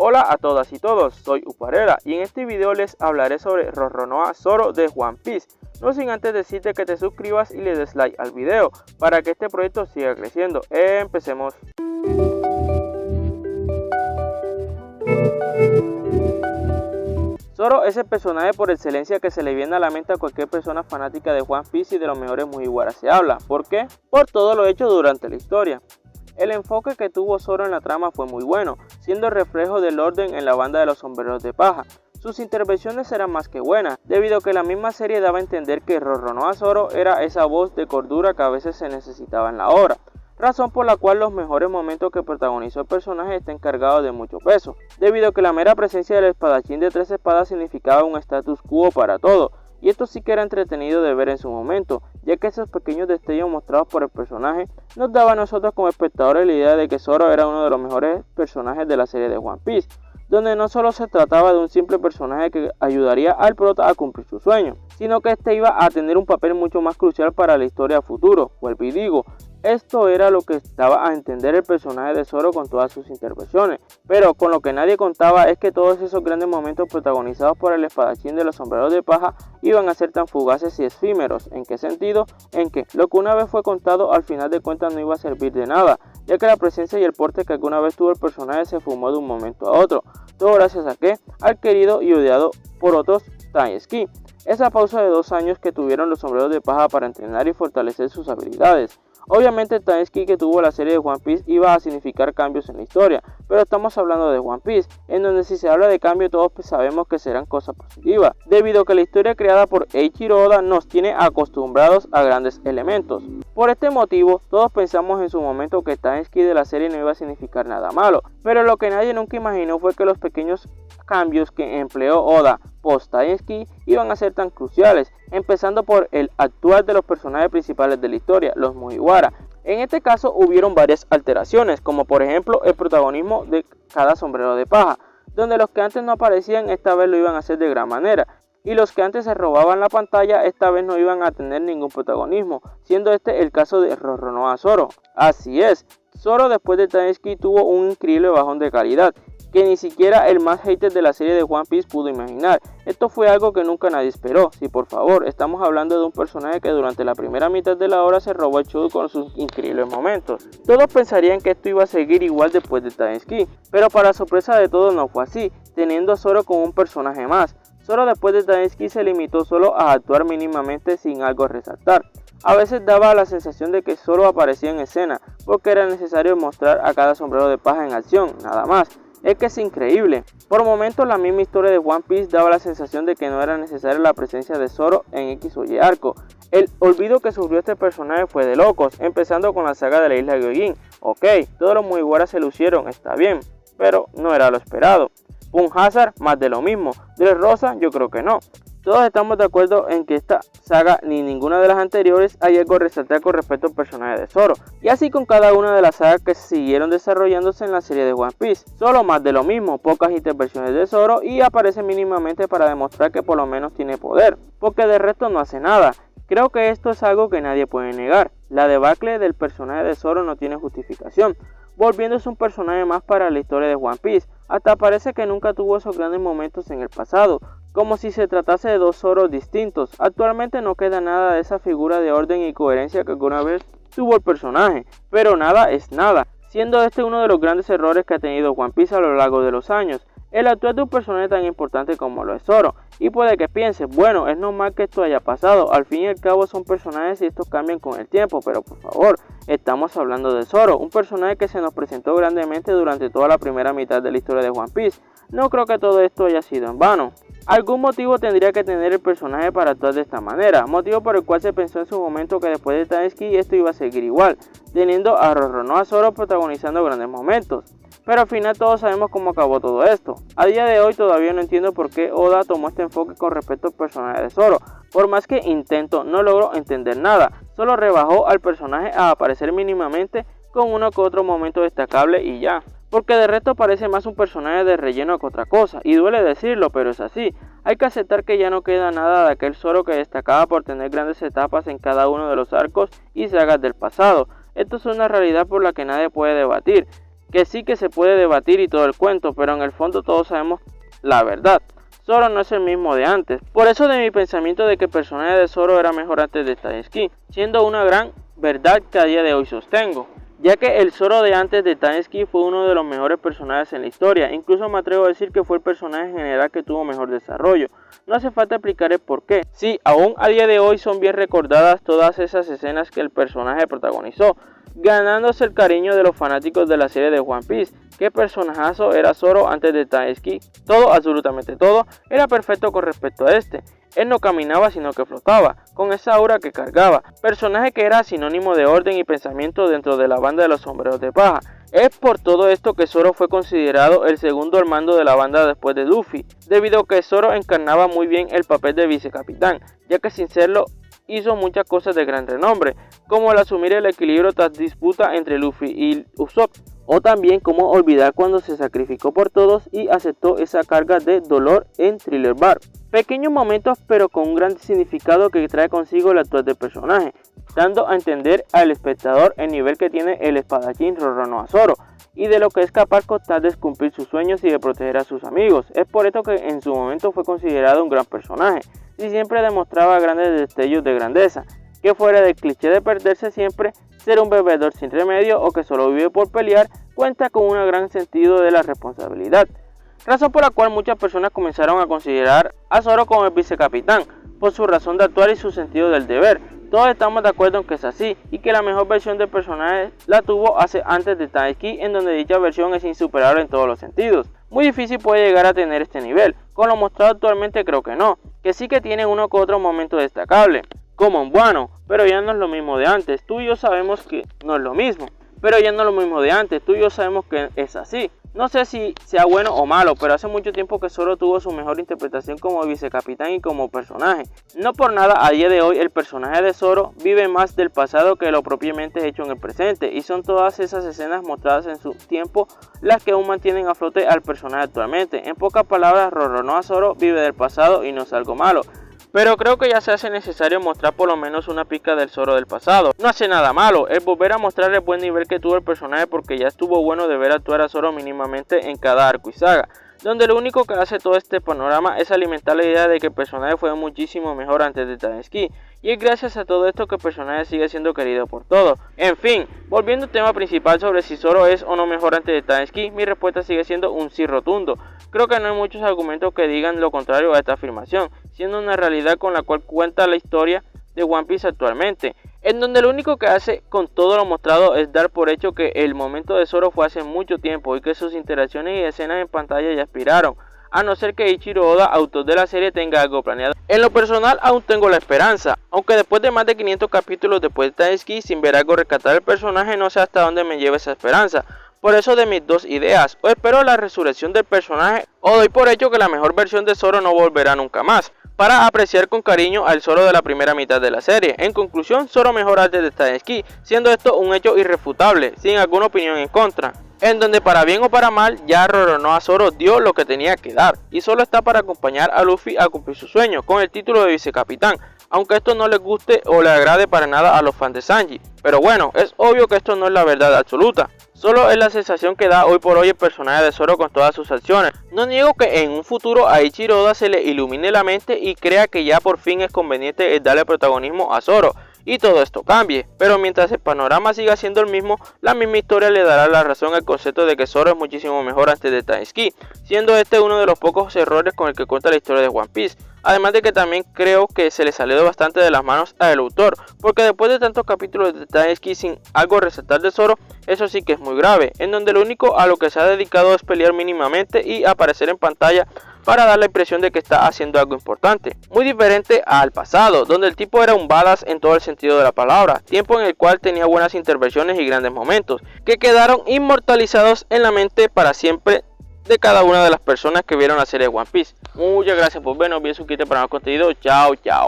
Hola a todas y todos, soy Uparera y en este video les hablaré sobre Roronoa Zoro de One Piece. No sin antes decirte que te suscribas y le des like al video para que este proyecto siga creciendo. Empecemos. Zoro es el personaje por excelencia que se le viene a la mente a cualquier persona fanática de One Piece y de los mejores Mugiwara se habla. ¿Por qué? Por todo lo hecho durante la historia. El enfoque que tuvo Zoro en la trama fue muy bueno, siendo el reflejo del orden en la banda de los sombreros de paja. Sus intervenciones eran más que buenas, debido a que la misma serie daba a entender que Roronoa Zoro era esa voz de cordura que a veces se necesitaba en la obra, razón por la cual los mejores momentos que protagonizó el personaje están cargados de mucho peso, debido a que la mera presencia del espadachín de 3 espadas significaba un status quo para todo, y esto sí que era entretenido de ver en su momento, ya que esos pequeños destellos mostrados por el personaje nos daba a nosotros como espectadores la idea de que Zoro era uno de los mejores personajes de la serie de One Piece, donde no solo se trataba de un simple personaje que ayudaría al prota a cumplir su sueño, sino que este iba a tener un papel mucho más crucial para la historia a futuro. Vuelvo y digo, esto era lo que daba a entender el personaje de Zoro con todas sus intervenciones, pero con lo que nadie contaba es que todos esos grandes momentos protagonizados por el espadachín de los sombreros de paja iban a ser tan fugaces y efímeros. ¿En qué sentido? En que lo que una vez fue contado al final de cuentas no iba a servir de nada, ya que la presencia y el porte que alguna vez tuvo el personaje se fumó de un momento a otro, todo gracias a que al querido y odiado por otros Taiski. Esa pausa de 2 años que tuvieron los sombreros de paja para entrenar y fortalecer sus habilidades. Obviamente el Taiski que tuvo la serie de One Piece iba a significar cambios en la historia, pero estamos hablando de One Piece, en donde si se habla de cambio todos sabemos que serán cosas positivas, debido a que la historia creada por Eiichiro Oda nos tiene acostumbrados a grandes elementos. Por este motivo, todos pensamos en su momento que el Taiski de la serie no iba a significar nada malo, pero lo que nadie nunca imaginó fue que los pequeños cambios que empleó Oda post-Taiski iban a ser tan cruciales, empezando por el actual de los personajes principales de la historia, los Mugiwara. En este caso hubieron varias alteraciones, como por ejemplo el protagonismo de cada sombrero de paja, donde los que antes no aparecían esta vez lo iban a hacer de gran manera, y los que antes se robaban la pantalla esta vez no iban a tener ningún protagonismo, siendo este el caso de Roronoa Zoro. Así es, Zoro después de Taiski tuvo un increíble bajón de calidad, que ni siquiera el más hater de la serie de One Piece pudo imaginar. Esto fue algo que nunca nadie esperó. Si por favor, estamos hablando de un personaje que durante la primera mitad de la obra se robó el show con sus increíbles momentos. Todos pensarían que esto iba a seguir igual después de Taiski, pero para sorpresa de todos no fue así, teniendo a Zoro como un personaje más. Zoro después de Taiski se limitó solo a actuar mínimamente sin algo a resaltar. A veces daba la sensación de que solo aparecía en escena, porque era necesario mostrar a cada sombrero de paja en acción, nada más. Es que es increíble. Por momentos la misma historia de One Piece daba la sensación de que no era necesaria la presencia de Zoro en X o Y arco. El olvido que sufrió este personaje fue de locos, empezando con la saga de la isla Gyojin. Ok, todos los Mugiwara se lucieron, está bien, pero no era lo esperado. Punhazard, más de lo mismo. Dressrosa, yo creo que no. Todos estamos de acuerdo en que esta saga ni ninguna de las anteriores hay algo a resaltar con respecto al personaje de Zoro, y así con cada una de las sagas que siguieron desarrollándose en la serie de One Piece. Solo más de lo mismo, pocas intervenciones de Zoro y aparece mínimamente para demostrar que por lo menos tiene poder, porque de resto no hace nada. Creo que esto es algo que nadie puede negar, la debacle del personaje de Zoro no tiene justificación, volviéndose un personaje más para la historia de One Piece, hasta parece que nunca tuvo esos grandes momentos en el pasado, como si se tratase de 2 Zoros distintos. Actualmente no queda nada de esa figura de orden y coherencia que alguna vez tuvo el personaje, pero nada es nada, siendo este uno de los grandes errores que ha tenido One Piece a lo largo de los años, el actuar de un personaje tan importante como lo es Zoro. Y puede que pienses, bueno, es normal que esto haya pasado, al fin y al cabo son personajes y estos cambian con el tiempo, pero por favor, estamos hablando de Zoro, un personaje que se nos presentó grandemente durante toda la primera mitad de la historia de One Piece. No creo que todo esto haya sido en vano. Algún motivo tendría que tener el personaje para actuar de esta manera, motivo por el cual se pensó en su momento que después de Taiski esto iba a seguir igual, teniendo a Roronoa Zoro protagonizando grandes momentos. Pero al final todos sabemos cómo acabó todo esto. A día de hoy todavía no entiendo por qué Oda tomó este enfoque con respecto al personaje de Zoro. Por más que intento, no logro entender nada, solo rebajó al personaje a aparecer mínimamente con uno que otro momento destacable y ya. Porque de resto parece más un personaje de relleno que otra cosa, y duele decirlo, pero es así. Hay que aceptar que ya no queda nada de aquel Zoro que destacaba por tener grandes etapas en cada uno de los arcos y sagas del pasado. Esto es una realidad por la que nadie puede debatir. que sí que se puede debatir y todo el cuento, pero en el fondo todos sabemos la verdad. Zoro no es el mismo de antes. Por eso de mi pensamiento de que el personaje de Zoro era mejor antes de Tainsky, siendo una gran verdad que a día de hoy sostengo, ya que el Zoro de antes de Tainsky fue uno de los mejores personajes en la historia. Incluso me atrevo a decir que fue el personaje en general que tuvo mejor desarrollo. No hace falta explicar el por qué. Sí, aún a día de hoy son bien recordadas todas esas escenas que el personaje protagonizó, ganándose el cariño de los fanáticos de la serie de One Piece. Qué personajazo era Zoro antes de Tainsky. Todo, absolutamente todo, era perfecto con respecto a este. Él no caminaba sino que flotaba, con esa aura que cargaba, personaje que era sinónimo de orden y pensamiento dentro de la banda de los sombreros de paja. Es por todo esto que Zoro fue considerado el segundo al mando de la banda después de Luffy, debido a que Zoro encarnaba muy bien el papel de vicecapitán, ya que sin serlo hizo muchas cosas de gran renombre, como el asumir el equilibrio tras disputa entre Luffy y Usopp, o también como olvidar cuando se sacrificó por todos y aceptó esa carga de dolor en Thriller Bark. Pequeños momentos pero con un gran significado que trae consigo el actual del personaje, dando a entender al espectador el nivel que tiene el espadachín Roronoa Zoro y de lo que es capaz con tal de cumplir sus sueños y de proteger a sus amigos. Es por esto que en su momento fue considerado un gran personaje y siempre demostraba grandes destellos de grandeza, que fuera del cliché de perderse siempre, ser un bebedor sin remedio o que solo vive por pelear, cuenta con un gran sentido de la responsabilidad. Razón por la cual muchas personas comenzaron a considerar a Zoro como el vicecapitán, por su razón de actuar y su sentido del deber. Todos estamos de acuerdo en que es así, y que la mejor versión del personaje la tuvo antes de Tainsky, en donde dicha versión es insuperable en todos los sentidos. Muy difícil puede llegar a tener este nivel, con lo mostrado actualmente creo que no, que sí que tiene uno que otro momento destacable, como en Wano, pero ya no es lo mismo de antes. Tú y yo sabemos que no es lo mismo, pero ya no es lo mismo de antes. Tú y yo sabemos que es así. No sé si sea bueno o malo, pero hace mucho tiempo que Zoro tuvo su mejor interpretación como vicecapitán y como personaje. No por nada a día de hoy el personaje de Zoro vive más del pasado que lo propiamente hecho en el presente, y son todas esas escenas mostradas en su tiempo las que aún mantienen a flote al personaje actualmente. En pocas palabras, Roronoa Zoro vive del pasado y no es algo malo. Pero creo que ya se hace necesario mostrar por lo menos una pizca del Zoro del pasado. No hace nada malo, es volver a mostrar el buen nivel que tuvo el personaje, porque ya estuvo bueno de ver actuar a Zoro mínimamente en cada arco y saga, donde lo único que hace todo este panorama es alimentar la idea de que el personaje fue muchísimo mejor antes de Tainsky, y es gracias a todo esto que el personaje sigue siendo querido por todos. En fin, volviendo al tema principal sobre si Zoro es o no mejor antes de Tainsky, mi respuesta sigue siendo un sí rotundo. Creo que no hay muchos argumentos que digan lo contrario a esta afirmación, siendo una realidad con la cual cuenta la historia de One Piece actualmente, en donde lo único que hace con todo lo mostrado es dar por hecho que el momento de Zoro fue hace mucho tiempo y que sus interacciones y escenas en pantalla ya expiraron, a no ser que Eiichiro Oda, autor de la serie, tenga algo planeado. En lo personal aún tengo la esperanza, aunque después de más de 500 capítulos después de Tainsky sin ver algo rescatar el personaje, no sé hasta dónde me lleva esa esperanza. Por eso de mis dos ideas, o espero la resurrección del personaje o doy por hecho que la mejor versión de Zoro no volverá nunca más, para apreciar con cariño al Zoro de la primera mitad de la serie. En conclusión, Zoro mejor antes de Tainsky, siendo esto un hecho irrefutable, sin alguna opinión en contra, en donde para bien o para mal ya Roronoa Zoro dio lo que tenía que dar, y solo está para acompañar a Luffy a cumplir su sueño, con el título de vicecapitán, aunque esto no les guste o le agrade para nada a los fans de Sanji. Pero bueno, es obvio que esto no es la verdad absoluta, solo es la sensación que da hoy por hoy el personaje de Zoro con todas sus acciones. No niego que en un futuro a Eiichiro Oda se le ilumine la mente y crea que ya por fin es conveniente darle protagonismo a Zoro y todo esto cambie, pero mientras el panorama siga siendo el mismo, la misma historia le dará la razón al concepto de que Zoro es muchísimo mejor antes de Tainsky, siendo este uno de los pocos errores con el que cuenta la historia de One Piece. Además de que también creo que se le salió bastante de las manos al autor, porque después de tantos capítulos de Tainsky sin algo resaltar de Zoro, eso sí que es muy grave, en donde lo único a lo que se ha dedicado es pelear mínimamente y aparecer en pantalla para dar la impresión de que está haciendo algo importante, muy diferente al pasado, donde el tipo era un badass en todo el sentido de la palabra, tiempo en el cual tenía buenas intervenciones y grandes momentos, que quedaron inmortalizados en la mente para siempre de cada una de las personas que vieron la serie de One Piece. Muchas gracias por vernos, bien suscríbete para más contenido, chao chao.